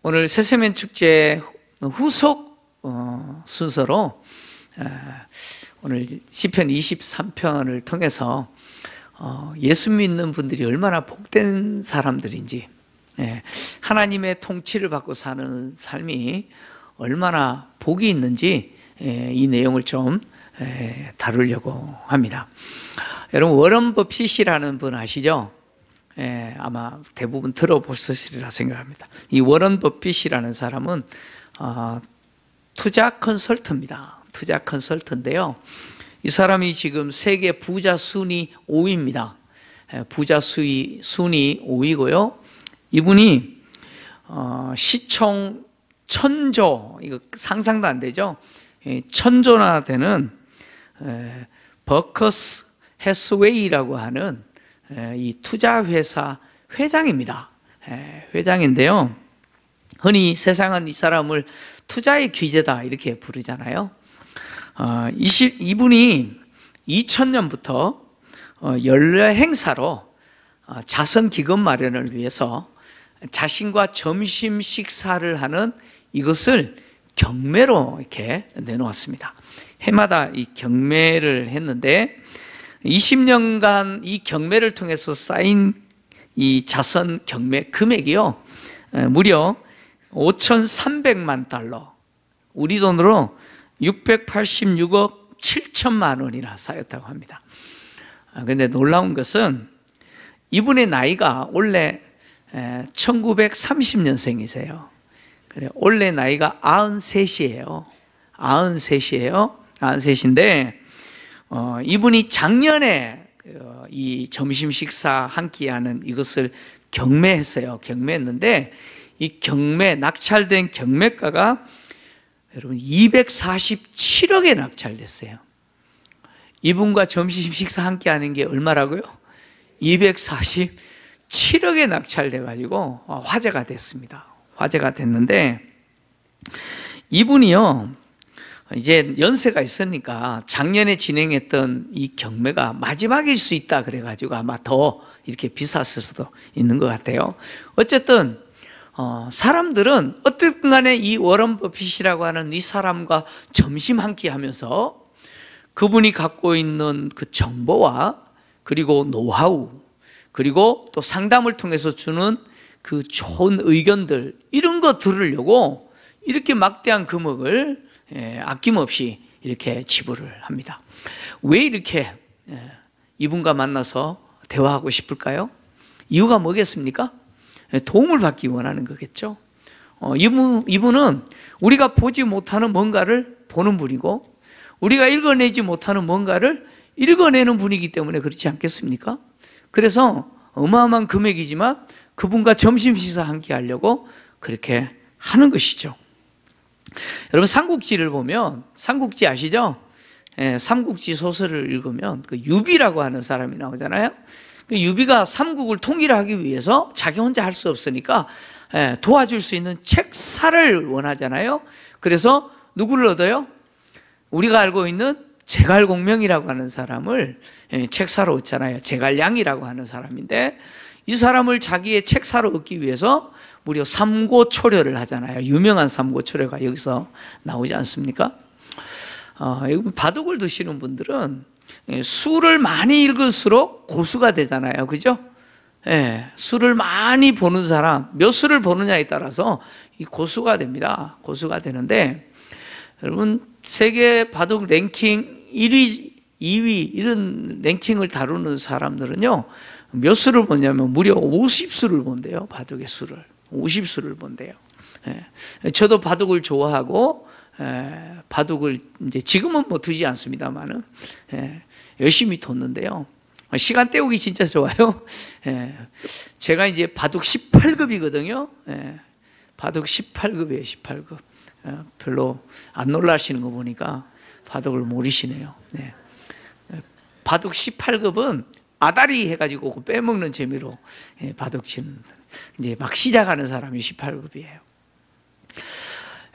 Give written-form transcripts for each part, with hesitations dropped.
오늘 새세면 축제 후속 순서로 오늘 시편 23편을 통해서 예수 믿는 분들이 얼마나 복된 사람들인지, 하나님의 통치를 받고 사는 삶이 얼마나 복이 있는지 이 내용을 좀 다루려고 합니다. 여러분, 워런 버핏이라는 분 아시죠? 아마 대부분 들어보셨으리라 생각합니다. 이 워런 버핏이라는 사람은 투자 컨설트입니다. 투자 컨설트인데요, 이 사람이 지금 세계 부자 순위 5위입니다. 부자 순위 5위고요. 이분이 시총 1000조, 이거 상상도 안 되죠? 1000조나 되는 버커스 해스웨이라고 하는 이 투자회사 회장입니다. 회장인데요, 흔히 세상은 이 사람을 투자의 귀재다 이렇게 부르잖아요. 이분이 2000년부터 연례 행사로 자선 기금 마련을 위해서 자신과 점심 식사를 하는 이것을 경매로 이렇게 내놓았습니다. 해마다 이 경매를 했는데 20년간 이 경매를 통해서 쌓인 이 자선 경매 금액이요, 무려 5,300만 달러, 우리 돈으로 686억 7천만 원이나 쌓였다고 합니다. 그런데 놀라운 것은 이분의 나이가 원래 1930년생이세요. 그래, 원래 나이가 93이에요. 93인데 이분이 작년에 이 점심 식사 한 끼 하는 이것을 경매했어요. 경매했는데 이 낙찰된 경매가가 여러분 247억에 낙찰됐어요. 이분과 점심 식사 한 끼 하는 게 얼마라고요? 247억에 낙찰돼 가지고 화제가 됐습니다. 화제가 됐는데 이분이요, 이제 연세가 있으니까 작년에 진행했던 이 경매가 마지막일 수 있다 그래가지고 아마 더 이렇게 비쌌을 수도 있는 것 같아요. 어쨌든 사람들은 어쨌든 간에 이 워런 버핏이라고 하는 이 사람과 점심 한 끼 하면서 그분이 갖고 있는 그 정보와 그리고 노하우, 그리고 또 상담을 통해서 주는 그 좋은 의견들, 이런 거 들으려고 이렇게 막대한 금액을 아낌없이 이렇게 지불을 합니다. 왜 이렇게 이분과 만나서 대화하고 싶을까요? 이유가 뭐겠습니까? 도움을 받기 원하는 거겠죠. 이분은 우리가 보지 못하는 뭔가를 보는 분이고 우리가 읽어내지 못하는 뭔가를 읽어내는 분이기 때문에 그렇지 않겠습니까? 그래서 어마어마한 금액이지만 그분과 점심 식사 함께 하려고 그렇게 하는 것이죠. 여러분, 삼국지를 보면, 삼국지 아시죠? 삼국지 소설을 읽으면 그 유비라고 하는 사람이 나오잖아요. 그 유비가 삼국을 통일하기 위해서 자기 혼자 할 수 없으니까 도와줄 수 있는 책사를 원하잖아요. 그래서 누구를 얻어요? 우리가 알고 있는 제갈공명이라고 하는 사람을 책사로 얻잖아요. 제갈량이라고 하는 사람인데 이 사람을 자기의 책사로 얻기 위해서 무려 삼고초려를 하잖아요. 유명한 삼고초려가 여기서 나오지 않습니까? 바둑을 두시는 분들은 수를 많이 읽을수록 고수가 되잖아요. 그죠? 수를 많이 보는 사람, 몇 수를 보느냐에 따라서 이 고수가 됩니다. 고수가 되는데, 여러분, 세계 바둑 랭킹 1위, 2위 이런 랭킹을 다루는 사람들은요, 몇 수를 보냐면 무려 50수를 본대요. 바둑의 수를 50수를 본대요. 저도 바둑을 좋아하고 바둑을 이제 지금은 뭐 두지 않습니다만은 열심히 뒀는데요, 시간 때우기 진짜 좋아요. 제가 이제 바둑 18급이거든요. 바둑 18급이에요. 18급. 별로 안 놀라시는 거 보니까 바둑을 모르시네요. 바둑 18급은 아다리 해가지고 빼먹는 재미로 바둑 치는 사람, 이제 막 시작하는 사람이 18급이에요.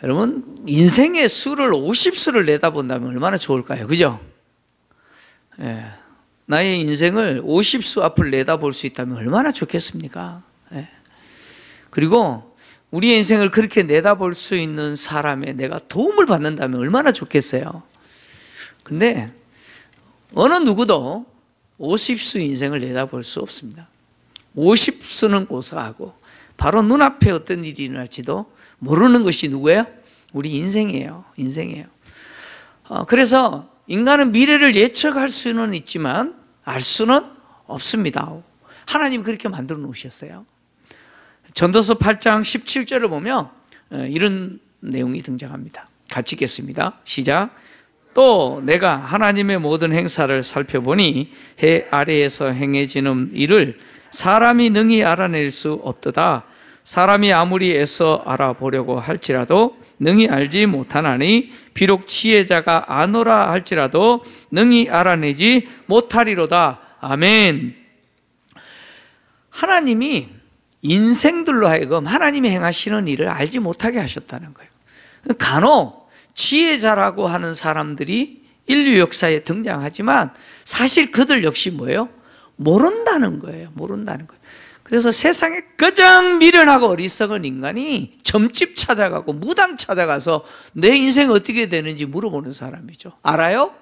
여러분, 인생의 수를 50수를 내다본다면 얼마나 좋을까요? 그죠? 나의 인생을 50수 앞을 내다볼 수 있다면 얼마나 좋겠습니까? 그리고 우리의 인생을 그렇게 내다볼 수 있는 사람에 내가 도움을 받는다면 얼마나 좋겠어요. 근데 어느 누구도 50수 인생을 내다볼 수 없습니다. 50수는 고사하고 바로 눈앞에 어떤 일이 일어날지도 모르는 것이 누구예요? 우리 인생이에요. 인생이에요. 그래서 인간은 미래를 예측할 수는 있지만 알 수는 없습니다. 하나님 그렇게 만들어 놓으셨어요. 전도서 8장 17절을 보면 이런 내용이 등장합니다. 같이 읽겠습니다. 시작. 또 내가 하나님의 모든 행사를 살펴보니 해 아래에서 행해지는 일을 사람이 능히 알아낼 수 없도다. 사람이 아무리 애써 알아보려고 할지라도 능히 알지 못하나니 비록 지혜자가 아노라 할지라도 능히 알아내지 못하리로다. 아멘. 하나님이 인생들로 하여금 하나님이 행하시는 일을 알지 못하게 하셨다는 거예요. 간혹 지혜자라고 하는 사람들이 인류 역사에 등장하지만 사실 그들 역시 뭐예요? 모른다는 거예요. 모른다는 거예요. 그래서 세상에 가장 미련하고 어리석은 인간이 점집 찾아가고 무당 찾아가서 내 인생 어떻게 되는지 물어보는 사람이죠. 알아요?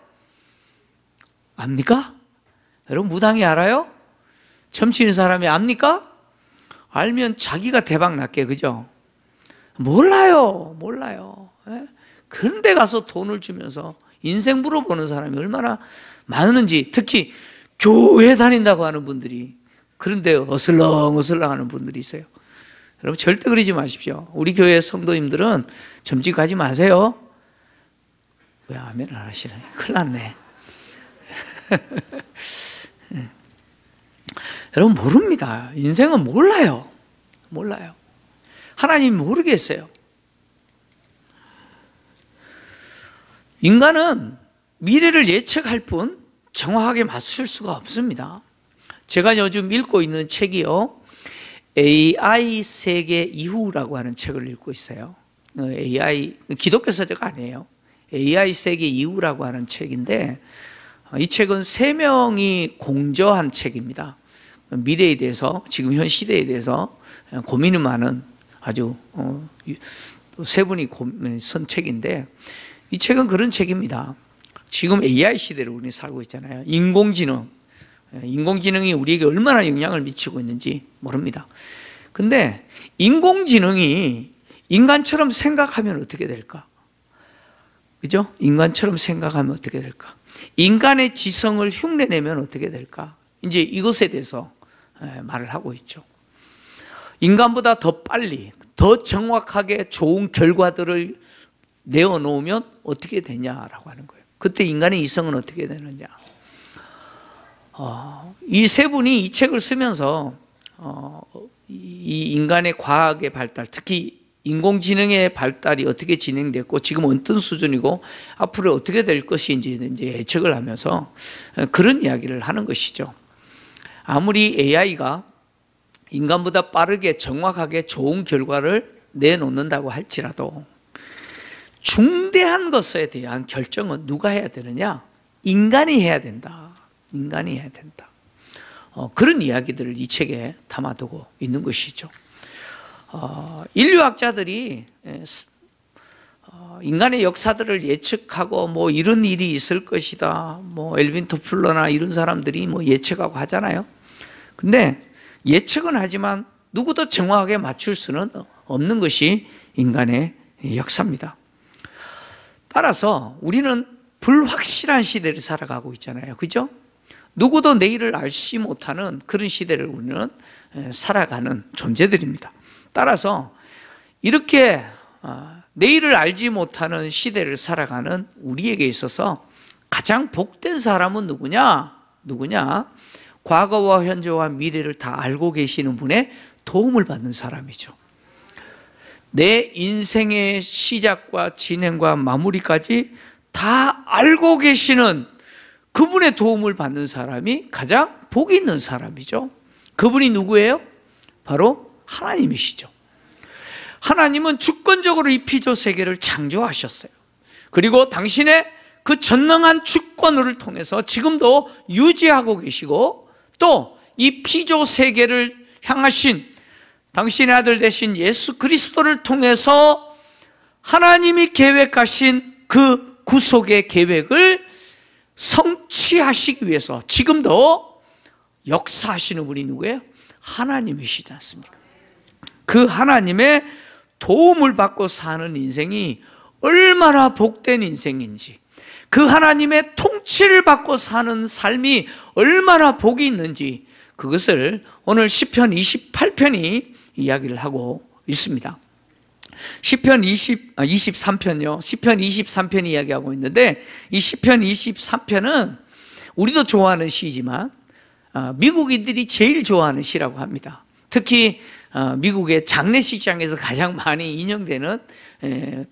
압니까? 여러분 무당이 알아요? 점치는 사람이 압니까? 알면 자기가 대박 났게, 그죠? 몰라요. 몰라요. 그런데 가서 돈을 주면서 인생 물어보는 사람이 얼마나 많은지, 특히 교회 다닌다고 하는 분들이 그런데 어슬렁어슬렁 하는 분들이 있어요. 여러분 절대 그러지 마십시오. 우리 교회 성도님들은 점집 가지 마세요. 왜 아멘을 안 하시나요? 큰일 났네. 여러분 모릅니다. 인생은 몰라요. 몰라요. 하나님 모르겠어요. 인간은 미래를 예측할 뿐 정확하게 맞출 수가 없습니다. 제가 요즘 읽고 있는 책이요, AI 세계 이후라고 하는 책을 읽고 있어요. AI, 기독교 서적 아니에요. AI 세계 이후라고 하는 책인데, 이 책은 3명이 공저한 책입니다. 미래에 대해서, 지금 현 시대에 대해서 고민이 많은 아주 세 분이 쓴 책인데, 이 책은 그런 책입니다. 지금 AI 시대를 우리는 살고 있잖아요. 인공지능이 우리에게 얼마나 영향을 미치고 있는지 모릅니다. 근데 인공지능이 인간처럼 생각하면 어떻게 될까? 그죠? 인간처럼 생각하면 어떻게 될까? 인간의 지성을 흉내내면 어떻게 될까? 이제 이것에 대해서 말을 하고 있죠. 인간보다 더 빨리, 더 정확하게 좋은 결과들을 내어놓으면 어떻게 되냐라고 하는 거예요. 그때 인간의 이성은 어떻게 되느냐. 이 세 분이 이 책을 쓰면서 이 인간의 과학의 발달, 특히 인공지능의 발달이 어떻게 진행됐고 지금 어떤 수준이고 앞으로 어떻게 될 것인지 예측을 하면서 그런 이야기를 하는 것이죠. 아무리 AI가 인간보다 빠르게 정확하게 좋은 결과를 내놓는다고 할지라도 중대한 것에 대한 결정은 누가 해야 되느냐? 인간이 해야 된다. 인간이 해야 된다. 그런 이야기들을 이 책에 담아두고 있는 것이죠. 인류학자들이 인간의 역사들을 예측하고 뭐 이런 일이 있을 것이다. 뭐 엘빈 토플러나 이런 사람들이 뭐 예측하고 하잖아요. 근데 예측은 하지만 누구도 정확하게 맞출 수는 없는 것이 인간의 역사입니다. 따라서 우리는 불확실한 시대를 살아가고 있잖아요. 그죠? 누구도 내일을 알지 못하는 그런 시대를 우리는 살아가는 존재들입니다. 따라서 이렇게 내일을 알지 못하는 시대를 살아가는 우리에게 있어서 가장 복된 사람은 누구냐? 과거와 현재와 미래를 다 알고 계시는 분의 도움을 받는 사람이죠. 내 인생의 시작과 진행과 마무리까지 다 알고 계시는 그분의 도움을 받는 사람이 가장 복이 있는 사람이죠. 그분이 누구예요? 바로 하나님이시죠. 하나님은 주권적으로 이 피조 세계를 창조하셨어요. 그리고 당신의 그 전능한 주권을 통해서 지금도 유지하고 계시고 또 이 피조 세계를 향하신 당신의 아들 되신 예수 그리스도를 통해서 하나님이 계획하신 그 구속의 계획을 성취하시기 위해서 지금도 역사하시는 분이 누구예요? 하나님이시지 않습니까? 그 하나님의 도움을 받고 사는 인생이 얼마나 복된 인생인지, 그 하나님의 통치를 받고 사는 삶이 얼마나 복이 있는지, 그것을 오늘 시편 28편이 이야기를 하고 있습니다. 시편 23편요. 시편 23편 이야기하고 있는데, 이 시편 23편은 우리도 좋아하는 시지만 미국인들이 제일 좋아하는 시라고 합니다. 특히 미국의 장례식장에서 가장 많이 인용되는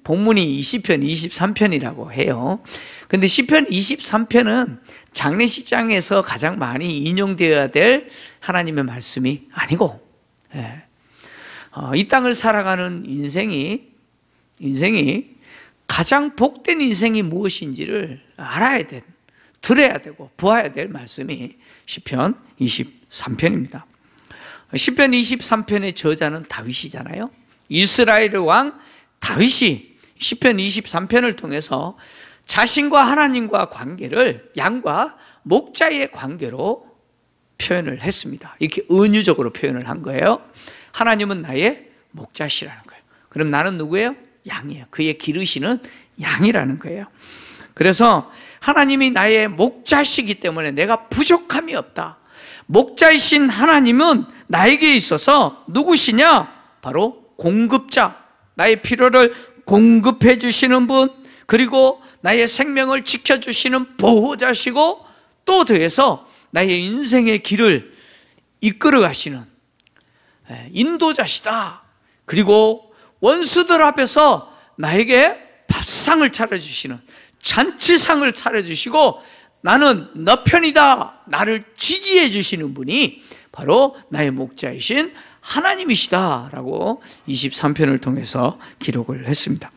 본문이 이 시편 23편이라고 해요. 근데 시편 23편은 장례식장에서 가장 많이 인용되어야 될 하나님의 말씀이 아니고, 이 땅을 살아가는 인생이 가장 복된 인생이 무엇인지를 알아야 된, 들어야 되고 보아야 될 말씀이 시편 23편입니다. 시편 23편의 저자는 다윗이잖아요. 이스라엘의 왕 다윗이 시편 23편을 통해서 자신과 하나님과 관계를 양과 목자의 관계로 표현을 했습니다. 이렇게 은유적으로 표현을 한 거예요. 하나님은 나의 목자시라는 거예요. 그럼 나는 누구예요? 양이에요. 그의 기르시는 양이라는 거예요. 그래서 하나님이 나의 목자시기 때문에 내가 부족함이 없다. 목자이신 하나님은 나에게 있어서 누구시냐? 바로 공급자, 나의 필요를 공급해 주시는 분, 그리고 나의 생명을 지켜주시는 보호자시고, 또 더해서 나의 인생의 길을 이끌어 가시는 인도자시다. 그리고 원수들 앞에서 나에게 밥상을 차려주시는, 잔치상을 차려주시고 나는 너 편이다, 나를 지지해 주시는 분이 바로 나의 목자이신 하나님이시다라고 23편을 통해서 기록을 했습니다.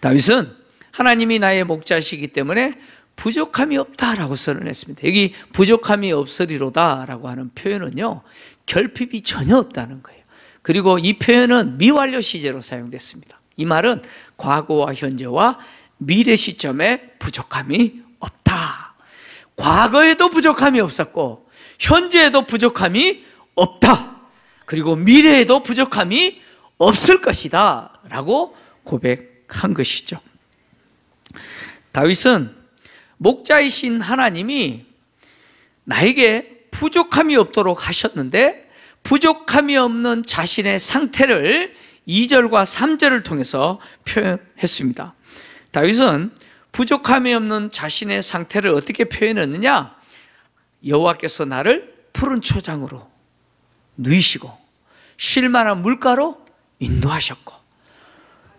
다윗은 하나님이 나의 목자시기 때문에 부족함이 없다라고 선언했습니다. 여기 부족함이 없으리로다라고 하는 표현은요, 결핍이 전혀 없다는 거예요. 그리고 이 표현은 미완료 시제로 사용됐습니다. 이 말은 과거와 현재와 미래 시점에 부족함이 없다. 과거에도 부족함이 없었고 현재에도 부족함이 없다. 그리고 미래에도 부족함이 없을 것이다 라고 고백한 것이죠. 다윗은 목자이신 하나님이 나에게 부족함이 없도록 하셨는데, 부족함이 없는 자신의 상태를 2절과 3절을 통해서 표현했습니다. 다윗은 부족함이 없는 자신의 상태를 어떻게 표현했느냐? 여호와께서 나를 푸른 초장으로 누이시고 쉴 만한 물가로 인도하셨고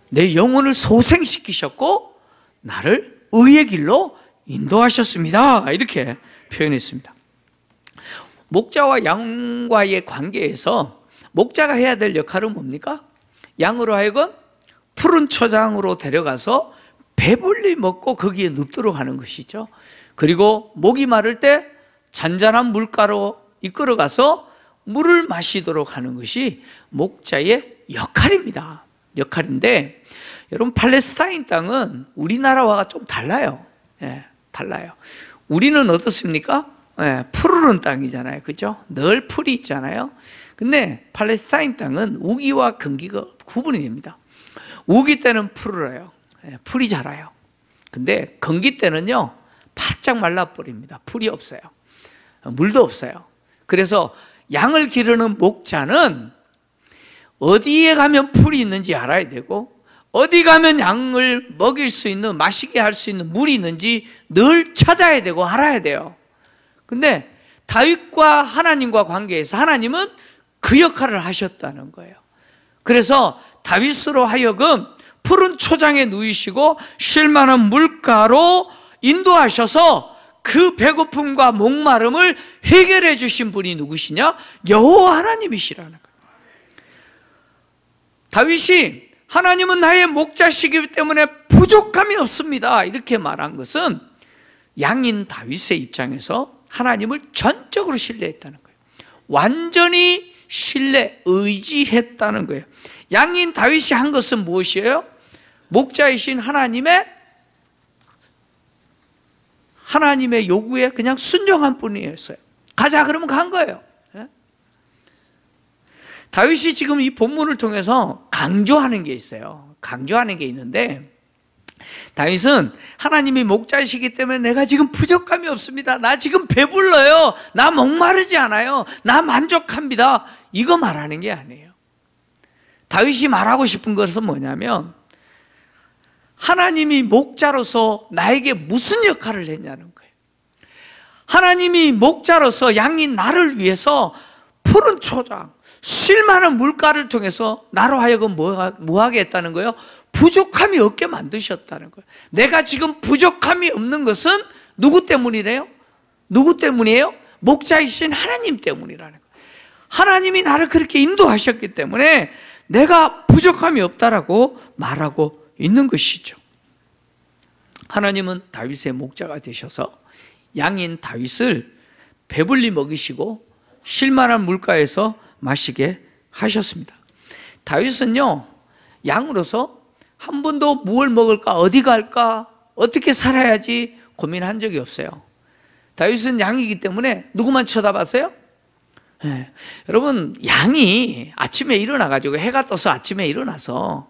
내 영혼을 소생시키셨고 나를 의의 길로 인도하셨습니다. 이렇게 표현했습니다. 목자와 양과의 관계에서 목자가 해야 될 역할은 뭡니까? 양으로 하여금 푸른 초장으로 데려가서 배불리 먹고 거기에 눕도록 하는 것이죠. 그리고 목이 마를 때 잔잔한 물가로 이끌어가서 물을 마시도록 하는 것이 목자의 역할입니다. 역할인데, 여러분 팔레스타인 땅은 우리나라와 좀 달라요. 달라요. 우리는 어떻습니까? 푸르른 땅이잖아요. 그죠? 늘 풀이 있잖아요. 근데 팔레스타인 땅은 우기와 건기가 구분이 됩니다. 우기 때는 푸르러요. 풀이 자라요. 근데 건기 때는요, 바짝 말라버립니다. 풀이 없어요. 물도 없어요. 그래서 양을 기르는 목자는 어디에 가면 풀이 있는지 알아야 되고, 어디 가면 양을 먹일 수 있는, 마시게 할 수 있는 물이 있는지 늘 찾아야 되고 알아야 돼요. 근데 다윗과 하나님과 관계에서 하나님은 그 역할을 하셨다는 거예요. 그래서 다윗으로 하여금 푸른 초장에 누이시고 쉴 만한 물가로 인도하셔서 그 배고픔과 목마름을 해결해 주신 분이 누구시냐? 여호와 하나님이시라는 거예요. 다윗이 하나님은 나의 목자시기 때문에 부족함이 없습니다 이렇게 말한 것은 양인 다윗의 입장에서 하나님을 전적으로 신뢰했다는 거예요. 완전히 신뢰, 의지했다는 거예요. 양인 다윗이 한 것은 무엇이에요? 목자이신 하나님의 요구에 그냥 순종한 뿐이었어요. 가자 그러면 간 거예요. 다윗이 지금 이 본문을 통해서 강조하는 게 있어요. 강조하는 게 있는데, 다윗은 하나님이 목자이시기 때문에 내가 지금 부족함이 없습니다. 나 지금 배불러요. 나 목마르지 않아요. 나 만족합니다. 이거 말하는 게 아니에요. 다윗이 말하고 싶은 것은 뭐냐면, 하나님이 목자로서 나에게 무슨 역할을 했냐는 거예요. 하나님이 목자로서 양인 나를 위해서 푸른 초장, 쉴만한 물가를 통해서 나로 하여금 뭐하게 했다는 거예요? 부족함이 없게 만드셨다는 거예요. 내가 지금 부족함이 없는 것은 누구 때문이래요? 누구 때문이에요? 목자이신 하나님 때문이라는 거예요. 하나님이 나를 그렇게 인도하셨기 때문에 내가 부족함이 없다라고 말하고 있는 것이죠. 하나님은 다윗의 목자가 되셔서 양인 다윗을 배불리 먹이시고 쉴만한 물가에서 마시게 하셨습니다. 다윗은요, 양으로서 한 번도 무엇을 먹을까, 어디 갈까, 어떻게 살아야지 고민한 적이 없어요. 다윗은 양이기 때문에 누구만 쳐다봤어요? 네. 여러분, 양이 아침에 일어나가지고 해가 떠서 아침에 일어나서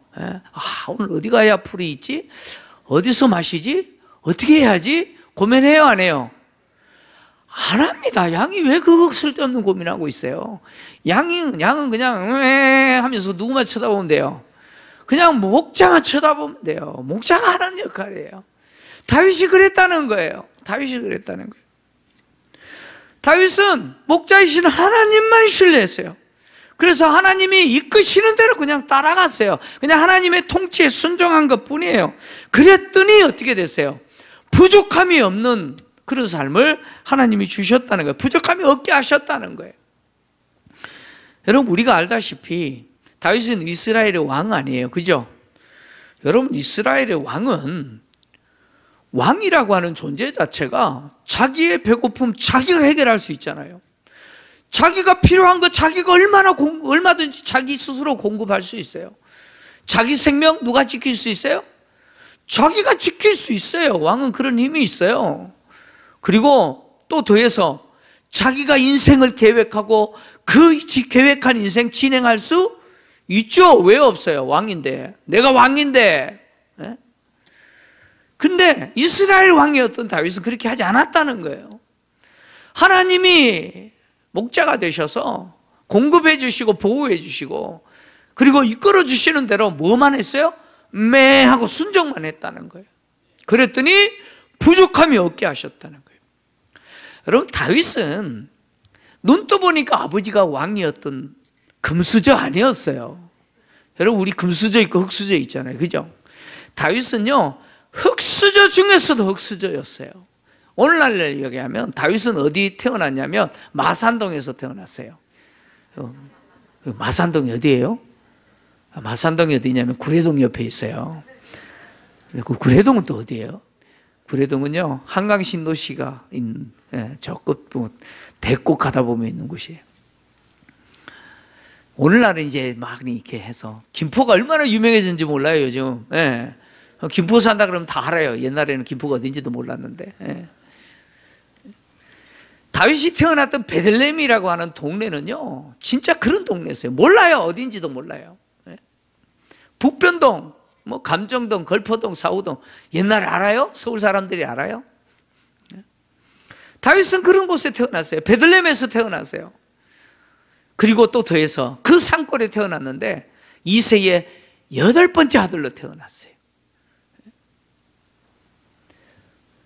오늘 어디 가야 풀이 있지? 어디서 마시지? 어떻게 해야지? 고민해요, 안 해요? 안 합니다. 양이 왜 그거 쓸데없는 고민하고 있어요? 양은 그냥 하면서 누구만 쳐다보면 돼요. 그냥 목자만 쳐다보면 돼요. 목자가 하는 역할이에요. 다윗이 그랬다는 거예요. 다윗은 목자이신 하나님만 신뢰했어요. 그래서 하나님이 이끄시는 대로 그냥 따라갔어요. 그냥 하나님의 통치에 순종한 것 뿐이에요. 그랬더니 어떻게 됐어요? 부족함이 없는 그런 삶을 하나님이 주셨다는 거예요. 부족함이 없게 하셨다는 거예요. 여러분, 우리가 알다시피 다윗은 이스라엘의 왕 아니에요, 그죠? 여러분, 이스라엘의 왕이라고 하는 존재 자체가 자기의 배고픔 자기가 해결할 수 있잖아요. 자기가 필요한 거 자기가 얼마든지 자기 스스로 공급할 수 있어요. 자기 생명 누가 지킬 수 있어요? 자기가 지킬 수 있어요. 왕은 그런 힘이 있어요. 그리고 또 더해서 자기가 인생을 계획하고 그 계획한 인생 진행할 수 있죠. 왜 없어요? 왕인데. 내가 왕인데. 근데 이스라엘 왕이었던 다윗은 그렇게 하지 않았다는 거예요. 하나님이 목자가 되셔서 공급해 주시고 보호해 주시고 그리고 이끌어 주시는 대로 뭐만 했어요? 하고 순종만 했다는 거예요. 그랬더니 부족함이 없게 하셨다는 거예요. 여러분, 다윗은 눈 떠보니까 아버지가 왕이었던 금수저 아니었어요. 여러분, 우리 금수저 있고 흙수저 있잖아요, 그죠? 다윗은요, 흙수저 중에서도 흙수저였어요. 오늘날 얘기하면 다윗은 어디 태어났냐면 마산동에서 태어났어요. 마산동이 어디예요? 마산동이 어디냐면 구례동 옆에 있어요. 그 구례동은 또 어디예요? 구례동은요, 한강 신도시가 있는 저 끝 대꽃 가다 보면 있는 곳이에요. 오늘날은 이제 막 이렇게 해서 김포가 얼마나 유명해졌는지 몰라요, 요즘. 김포 산다 그러면 다 알아요. 옛날에는 김포가 어딘지도 몰랐는데. 다윗이 태어났던 베들레헴이라고 하는 동네는요, 진짜 그런 동네였어요. 몰라요. 어딘지도 몰라요. 북변동, 감정동, 걸포동, 사우동, 옛날에 알아요? 서울 사람들이 알아요? 다윗은 그런 곳에 태어났어요. 베들레헴에서 태어났어요. 그리고 또 더해서 그 산골에 태어났는데 이세의 8번째 아들로 태어났어요.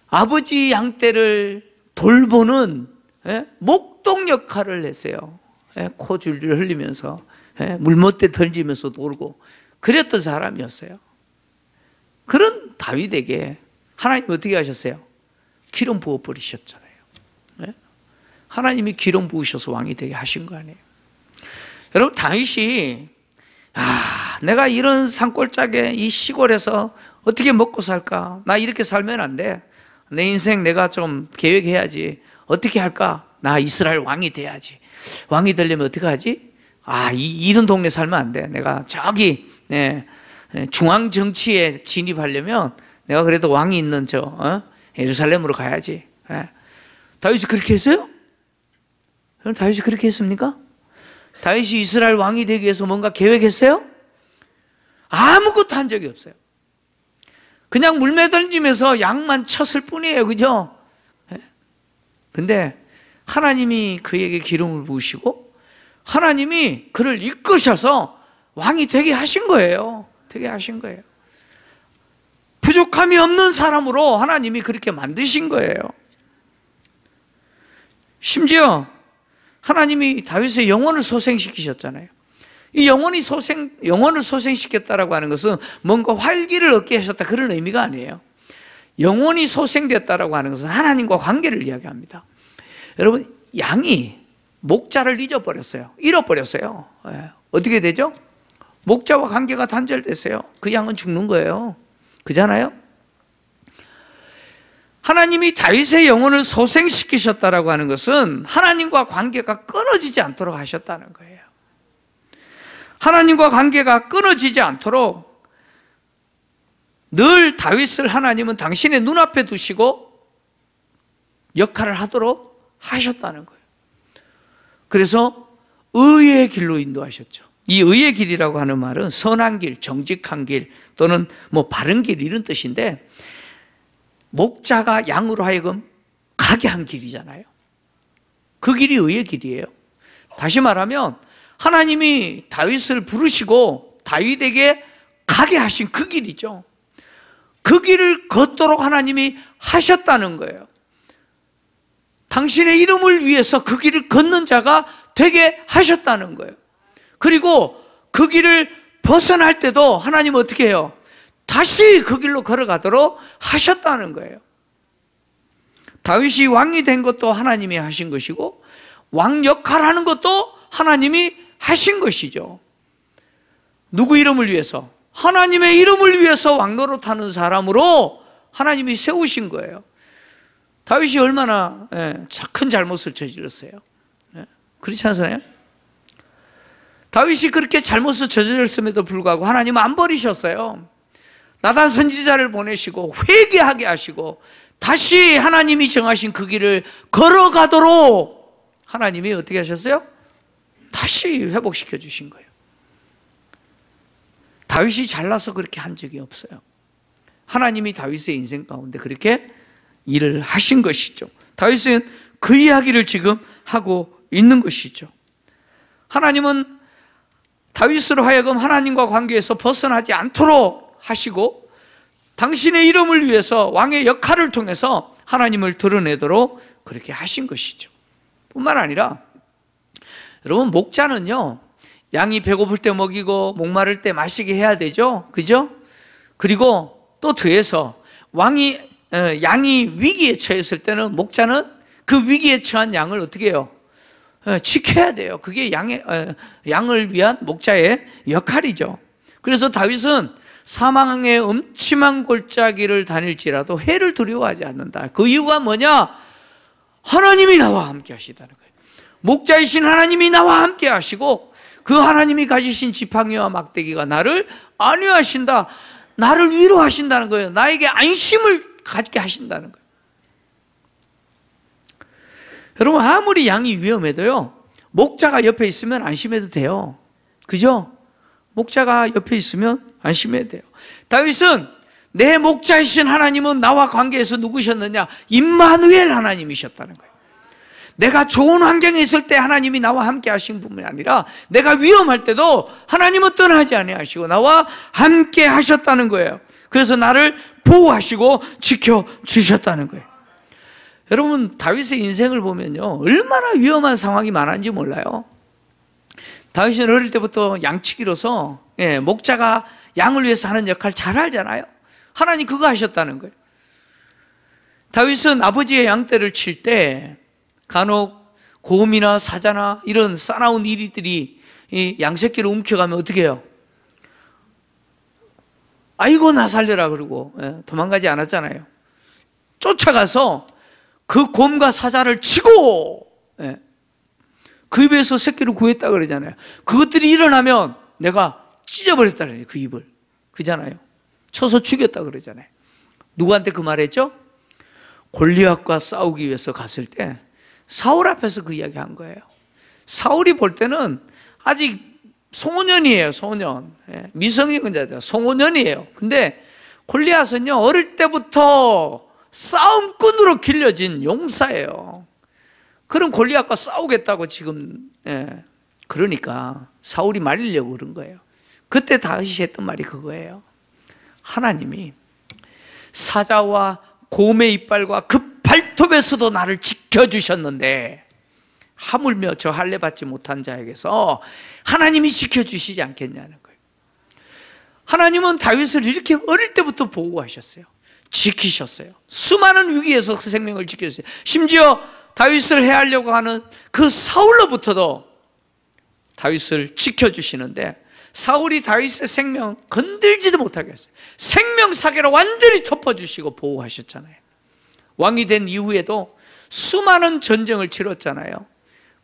아버지 양떼를 돌보는 목동 역할을 했어요. 코 줄줄 흘리면서 물못대 던지면서 돌고 그랬던 사람이었어요. 그런 다윗에게 하나님 어떻게 하셨어요? 기름 부어버리셨잖아요. 하나님이 기름 부으셔서 왕이 되게 하신 거 아니에요. 여러분, 다윗이 내가 이런 산골짜기에 이 시골에서 어떻게 먹고 살까? 나 이렇게 살면 안 돼. 내 인생 내가 좀 계획해야지. 어떻게 할까? 나 이스라엘 왕이 돼야지. 왕이 되려면 어떻게 하지? 이런 동네 살면 안 돼. 내가 저기 중앙 정치에 진입하려면 내가 그래도 왕이 있는 예루살렘으로 가야지. 다윗이 그렇게 했어요? 그럼 다윗이 그렇게 했습니까? 다윗이 이스라엘 왕이 되기 위해서 뭔가 계획했어요? 아무것도 한 적이 없어요. 그냥 물매 던지면서 양만 쳤을 뿐이에요. 그죠? 근데 하나님이 그에게 기름을 부으시고 하나님이 그를 이끄셔서 왕이 되게 하신 거예요. 되게 하신 거예요. 부족함이 없는 사람으로 하나님이 그렇게 만드신 거예요. 심지어 하나님이 다윗의 영혼을 소생시키셨잖아요. 이 영혼을 소생시켰다라고 하는 것은 뭔가 활기를 얻게 하셨다 그런 의미가 아니에요. 영혼이 소생됐다라고 하는 것은 하나님과 관계를 이야기합니다. 여러분, 양이 목자를 잃어버렸어요. 어떻게 되죠? 목자와 관계가 단절됐어요. 그 양은 죽는 거예요. 그잖아요? 하나님이 다윗의 영혼을 소생시키셨다라고 하는 것은 하나님과 관계가 끊어지지 않도록 하셨다는 거예요. 하나님과 관계가 끊어지지 않도록 늘 다윗을 하나님은 당신의 눈앞에 두시고 역할을 하도록 하셨다는 거예요. 그래서 의의 길로 인도하셨죠. 이 의의 길이라고 하는 말은 선한 길, 정직한 길 또는 바른 길 이런 뜻인데 목자가 양으로 하여금 가게 한 길이잖아요. 그 길이 의의 길이에요. 다시 말하면 하나님이 다윗을 부르시고 다윗에게 가게 하신 그 길이죠. 그 길을 걷도록 하나님이 하셨다는 거예요. 당신의 이름을 위해서 그 길을 걷는 자가 되게 하셨다는 거예요. 그리고 그 길을 벗어날 때도 하나님은 어떻게 해요? 다시 그 길로 걸어가도록 하셨다는 거예요. 다윗이 왕이 된 것도 하나님이 하신 것이고 왕 역할하는 것도 하나님이 하신 것이죠. 누구 이름을 위해서? 하나님의 이름을 위해서 왕노릇하는 사람으로 하나님이 세우신 거예요. 다윗이 얼마나 큰 잘못을 저질렀어요. 그렇지 않으세요? 다윗이 그렇게 잘못을 저질렀음에도 불구하고 하나님은 안 버리셨어요. 나단 선지자를 보내시고 회개하게 하시고 다시 하나님이 정하신 그 길을 걸어가도록 하나님이 어떻게 하셨어요? 다시 회복시켜 주신 거예요. 다윗이 잘나서 그렇게 한 적이 없어요. 하나님이 다윗의 인생 가운데 그렇게 일을 하신 것이죠. 다윗은 그 이야기를 지금 하고 있는 것이죠. 하나님은 다윗으로 하여금 하나님과 관계에서 벗어나지 않도록 하시고 당신의 이름을 위해서 왕의 역할을 통해서 하나님을 드러내도록 그렇게 하신 것이죠. 뿐만 아니라 여러분, 목자는요 양이 배고플 때 먹이고 목마를 때 마시게 해야 되죠. 그죠? 그리고 또 더해서 양이 위기에 처했을 때는 목자는 그 위기에 처한 양을 어떻게 해요? 지켜야 돼요. 그게 양을 위한 목자의 역할이죠. 그래서 다윗은 사망의 음침한 골짜기를 다닐지라도 해를 두려워하지 않는다. 그 이유가 뭐냐? 하나님이 나와 함께 하시다는 거예요. 목자이신 하나님이 나와 함께 하시고 그 하나님이 가지신 지팡이와 막대기가 나를 안위하신다. 나를 위로하신다는 거예요. 나에게 안심을 갖게 하신다는 거예요. 여러분, 아무리 양이 위험해도요 목자가 옆에 있으면 안심해도 돼요. 그죠? 목자가 옆에 있으면 안심해야 돼요. 다윗은 내 목자이신 하나님은 나와 관계에서 누구셨느냐? 임마누엘 하나님이셨다는 거예요. 내가 좋은 환경에 있을 때 하나님이 나와 함께 하신 분이 아니라 내가 위험할 때도 하나님은 떠나지 아니하시고 나와 함께 하셨다는 거예요. 그래서 나를 보호하시고 지켜주셨다는 거예요. 여러분, 다윗의 인생을 보면요 얼마나 위험한 상황이 많았는지 몰라요. 다윗은 어릴 때부터 양치기로서 목자가 양을 위해서 하는 역할 잘 알잖아요. 하나님 그거 하셨다는 거예요. 다윗은 아버지의 양떼를 칠 때 간혹 곰이나 사자나 이런 싸나운 이리들이 이 양새끼를 움켜가면 어떻게 해요? 아이고 나 살려라 그러고 도망가지 않았잖아요. 쫓아가서 그 곰과 사자를 치고 그 입에서 새끼를 구했다 그러잖아요. 그것들이 일어나면 내가 찢어버렸다는 거예요. 그 입을. 그잖아요. 쳐서 죽였다 그러잖아요. 누구한테 그 말했죠? 골리앗과 싸우기 위해서 갔을 때 사울 앞에서 그 이야기 한 거예요. 사울이 볼 때는 아직 소년이에요. 소년. 미성년자죠. 소년이에요. 근데 골리앗은요, 어릴 때부터 싸움꾼으로 길러진 용사예요. 그럼 골리앗과 싸우겠다고 지금, 그러니까 사울이 말리려고 그런 거예요. 그때 다윗이 했던 말이 그거예요. 하나님이 사자와 곰의 이빨과 그 발톱에서도 나를 지켜주셨는데 하물며 저 할례 받지 못한 자에게서 하나님이 지켜주시지 않겠냐는 거예요. 하나님은 다윗을 이렇게 어릴 때부터 보호하셨어요. 지키셨어요. 수많은 위기에서 그 생명을 지켜주셨어요. 심지어 다윗을 해하려고 하는 그 사울로부터도 다윗을 지켜주시는데 사울이 다윗의 생명 건들지도 못하게 했어요. 생명사계로 완전히 덮어주시고 보호하셨잖아요. 왕이 된 이후에도 수많은 전쟁을 치렀잖아요.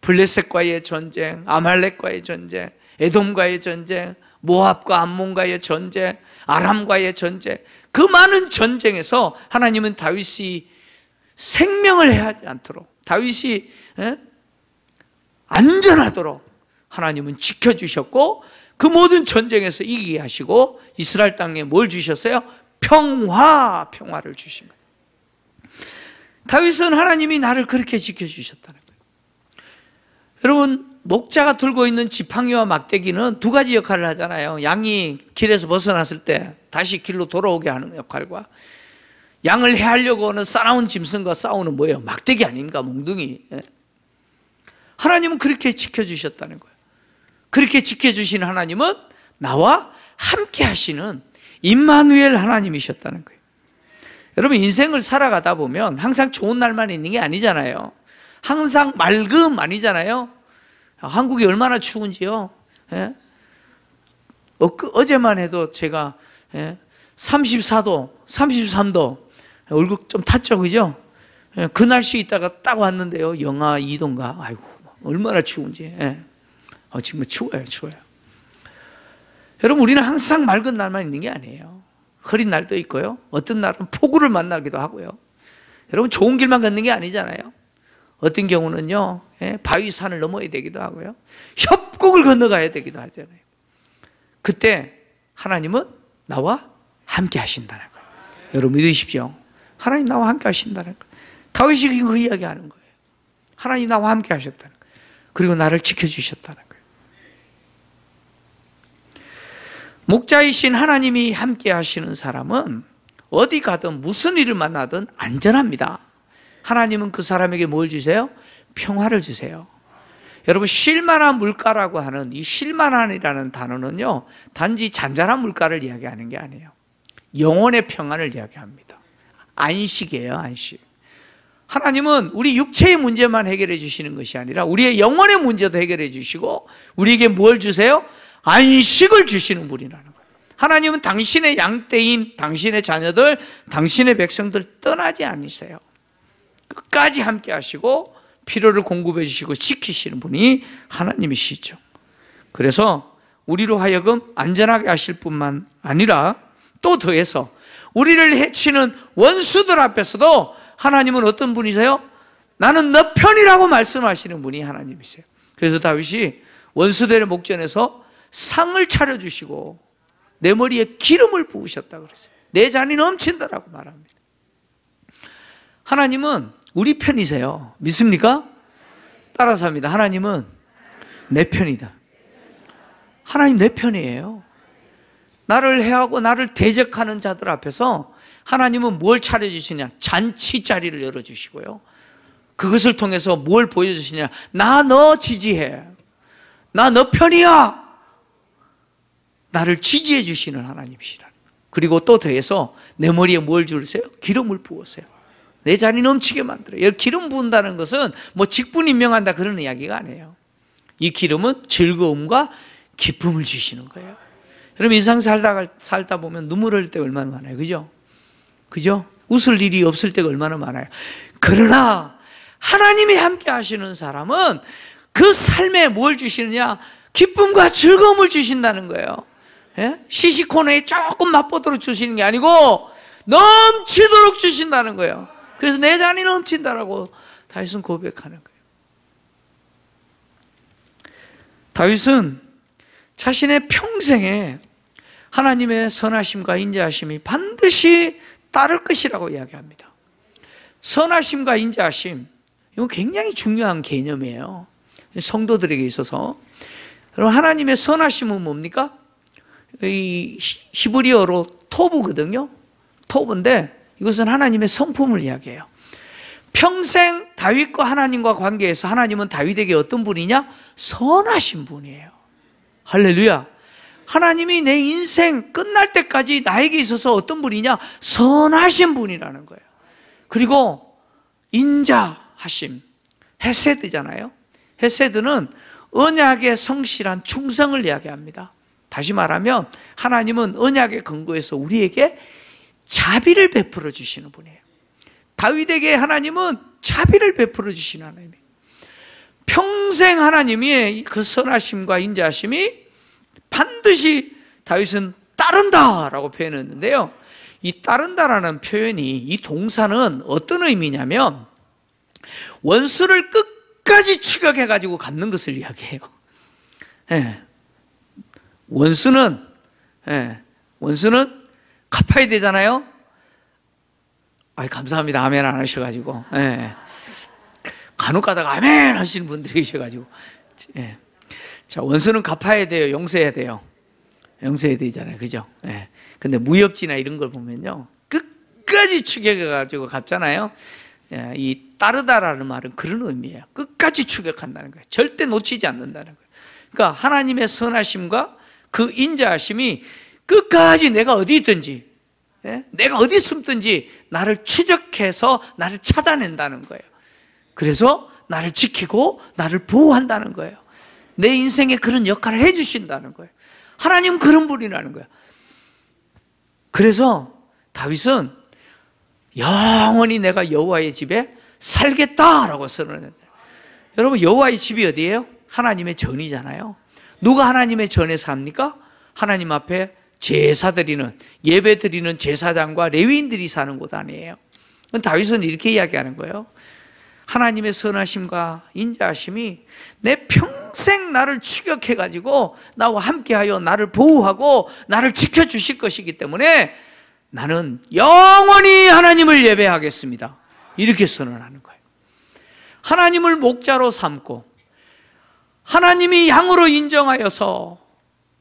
블레셋과의 전쟁, 아말렉과의 전쟁, 에돔과의 전쟁, 모압과 암몬과의 전쟁, 아람과의 전쟁, 그 많은 전쟁에서 하나님은 다윗이 생명을 해하지 않도록, 다윗이 안전하도록 하나님은 지켜주셨고, 그 모든 전쟁에서 이기게 하시고 이스라엘 땅에 뭘 주셨어요? 평화를 주신 거예요. 다윗은 하나님이 나를 그렇게 지켜주셨다는 거예요. 여러분, 목자가 들고 있는 지팡이와 막대기는 두 가지 역할을 하잖아요. 양이 길에서 벗어났을 때 다시 길로 돌아오게 하는 역할과, 양을 해하려고 하는 싸나운 짐승과 싸우는 뭐예요? 막대기 아닙니까? 몽둥이. 하나님은 그렇게 지켜주셨다는 거예요. 그렇게 지켜주신 하나님은 나와 함께 하시는 임마누엘 하나님이셨다는 거예요. 여러분, 인생을 살아가다 보면 항상 좋은 날만 있는 게 아니잖아요. 항상 맑음 아니잖아요. 한국이 얼마나 추운지요. 어제만 해도 제가 34도, 33도, 얼굴 좀 탔죠, 그죠? 그 날씨 있다가 딱 왔는데요, 영하 2도인가. 아이고, 얼마나 추운지. 지금 추워요. 여러분, 우리는 항상 맑은 날만 있는 게 아니에요. 흐린 날도 있고요. 어떤 날은 폭우를 만나기도 하고요. 여러분, 좋은 길만 걷는 게 아니잖아요. 어떤 경우는요, 바위산을 넘어야 되기도 하고요. 협곡을 건너가야 되기도 하잖아요. 그때 하나님은 나와 함께 하신다는 거예요. 여러분 믿으십시오. 하나님 나와 함께 하신다는 거예요. 다윗이 그 이야기 하는 거예요. 하나님 나와 함께 하셨다는 거예요. 그리고 나를 지켜주셨다는 거예요. 목자이신 하나님이 함께 하시는 사람은 어디 가든 무슨 일을 만나든 안전합니다. 하나님은 그 사람에게 뭘 주세요? 평화를 주세요. 여러분, 쉴만한 물가라고 하는 이 쉴만한이라는 단어는요, 단지 잔잔한 물가를 이야기하는 게 아니에요. 영혼의 평안을 이야기합니다. 안식이에요, 안식. 하나님은 우리 육체의 문제만 해결해 주시는 것이 아니라 우리의 영혼의 문제도 해결해 주시고 우리에게 뭘 주세요? 안식을 주시는 분이라는 거예요. 하나님은 당신의 양떼인 당신의 자녀들, 당신의 백성들 떠나지 않으세요. 끝까지 함께 하시고 필요를 공급해 주시고 지키시는 분이 하나님이시죠. 그래서 우리로 하여금 안전하게 하실 뿐만 아니라 또 더해서 우리를 해치는 원수들 앞에서도 하나님은 어떤 분이세요? 나는 너 편이라고 말씀하시는 분이 하나님이세요. 그래서 다윗이 원수들의 목전에서 상을 차려주시고 내 머리에 기름을 부으셨다고 그랬어요. 내 잔이 넘친다라고 말합니다. 하나님은 우리 편이세요. 믿습니까? 따라서 합니다. 하나님은 내 편이다. 하나님 내 편이에요. 나를 해하고 나를 대적하는 자들 앞에서 하나님은 뭘 차려주시냐? 잔치 자리를 열어주시고요. 그것을 통해서 뭘 보여주시냐? 나 너 지지해. 나 너 편이야. 나를 지지해 주시는 하나님이시라. 그리고 또 더해서 내 머리에 뭘 주세요? 기름을 부으세요. 내 잔이 넘치게 만들어요. 기름 부은다는 것은 뭐 직분 임명한다 그런 이야기가 아니에요. 이 기름은 즐거움과 기쁨을 주시는 거예요. 여러분, 인생 살다 보면 눈물 흘릴 때가 얼마나 많아요. 그죠? 웃을 일이 없을 때가 얼마나 많아요. 그러나 하나님이 함께 하시는 사람은 그 삶에 뭘 주시느냐? 기쁨과 즐거움을 주신다는 거예요. 예? 시시콜콜에 조금 맛보도록 주시는 게 아니고 넘치도록 주신다는 거예요. 그래서 내 잔이 넘친다라고 다윗은 고백하는 거예요. 다윗은 자신의 평생에 하나님의 선하심과 인자하심이 반드시 따를 것이라고 이야기합니다. 선하심과 인자하심, 이건 굉장히 중요한 개념이에요. 성도들에게 있어서. 그럼 하나님의 선하심은 뭡니까? 이 히브리어로 토브거든요. 토브인데 이것은 하나님의 성품을 이야기해요. 평생 다윗과 하나님과 관계에서 하나님은 다윗에게 어떤 분이냐? 선하신 분이에요. 할렐루야. 하나님이 내 인생 끝날 때까지 나에게 있어서 어떤 분이냐? 선하신 분이라는 거예요. 그리고 인자하심, 헤세드잖아요. 헤세드는 언약의 성실한 충성을 이야기합니다. 다시 말하면 하나님은 언약의 근거에서 우리에게 자비를 베풀어 주시는 분이에요. 다윗에게 하나님은 자비를 베풀어 주시는 하나님이에요. 평생 하나님의 그 선하심과 인자하심이 반드시 다윗은 따른다라고 표현했는데요, 이 따른다라는 표현이, 이 동사는 어떤 의미냐면 원수를 끝까지 추격해가지고 갚는 것을 이야기해요. 예. 원수는 갚아야 되잖아요. 아이, 감사합니다. 아멘 안 하셔가지고. 예. 간혹 가다가 아멘 하시는 분들이 계셔가지고. 예. 자, 원수는 갚아야 돼요. 용서해야 돼요. 용서해야 되잖아요. 그죠? 예. 근데 무협지나 이런 걸 보면요, 끝까지 추격해가지고 갚잖아요. 예. 이 따르다라는 말은 그런 의미예요. 끝까지 추격한다는 거예요. 절대 놓치지 않는다는 거예요. 그러니까 하나님의 선하심과 그 인자하심이 끝까지 내가 어디 있든지, 예? 내가 어디 숨든지 나를 추적해서 나를 찾아낸다는 거예요. 그래서 나를 지키고 나를 보호한다는 거예요. 내 인생에 그런 역할을 해주신다는 거예요. 하나님은 그런 분이라는 거예요. 그래서 다윗은 영원히 내가 여호와의 집에 살겠다라고 선언했어요. 여러분, 여호와의 집이 어디예요? 하나님의 전이잖아요. 누가 하나님의 전에 삽니까? 하나님 앞에 제사 드리는, 예배 드리는 제사장과 레위인들이 사는 곳 아니에요. 다윗은 이렇게 이야기하는 거예요. 하나님의 선하심과 인자하심이 내 평생 나를 추격해가지고 나와 함께하여 나를 보호하고 나를 지켜주실 것이기 때문에 나는 영원히 하나님을 예배하겠습니다. 이렇게 선언하는 거예요. 하나님을 목자로 삼고 하나님이 양으로 인정하여서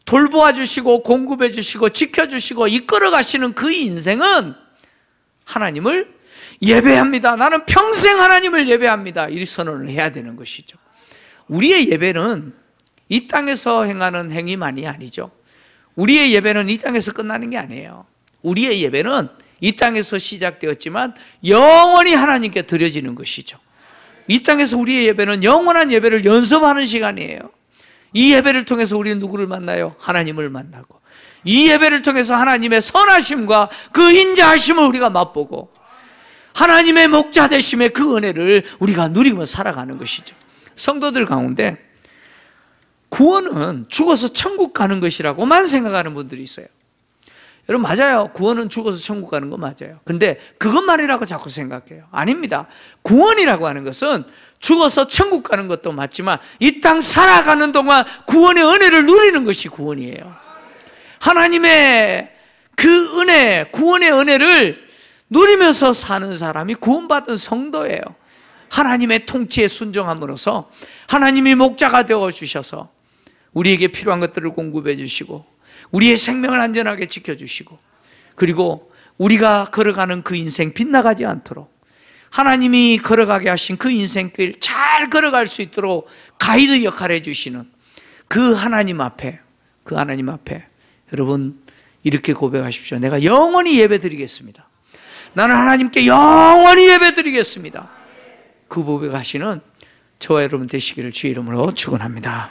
돌보아 주시고 공급해 주시고 지켜주시고 이끌어 가시는 그 인생은 하나님을 예배합니다. 나는 평생 하나님을 예배합니다. 이 선언을 해야 되는 것이죠. 우리의 예배는 이 땅에서 행하는 행위만이 아니죠. 우리의 예배는 이 땅에서 끝나는 게 아니에요. 우리의 예배는 이 땅에서 시작되었지만 영원히 하나님께 드려지는 것이죠. 이 땅에서 우리의 예배는 영원한 예배를 연습하는 시간이에요. 이 예배를 통해서 우리는 누구를 만나요? 하나님을 만나고, 이 예배를 통해서 하나님의 선하심과 그 인자하심을 우리가 맛보고 하나님의 목자 되심의 그 은혜를 우리가 누리며 살아가는 것이죠. 성도들 가운데 구원은 죽어서 천국 가는 것이라고만 생각하는 분들이 있어요. 여러분, 맞아요. 구원은 죽어서 천국 가는 거 맞아요. 근데 그것만이라고 자꾸 생각해요. 아닙니다. 구원이라고 하는 것은 죽어서 천국 가는 것도 맞지만 이 땅 살아가는 동안 구원의 은혜를 누리는 것이 구원이에요. 하나님의 그 은혜, 구원의 은혜를 누리면서 사는 사람이 구원받은 성도예요. 하나님의 통치에 순종함으로써 하나님이 목자가 되어주셔서 우리에게 필요한 것들을 공급해 주시고 우리의 생명을 안전하게 지켜주시고, 그리고 우리가 걸어가는 그 인생 빗나가지 않도록 하나님이 걸어가게 하신 그 인생길 잘 걸어갈 수 있도록 가이드 역할을 해주시는 그 하나님 앞에 여러분 이렇게 고백하십시오. 내가 영원히 예배드리겠습니다. 나는 하나님께 영원히 예배드리겠습니다. 그 고백하시는 저와 여러분 되시기를 주의 이름으로 축원합니다.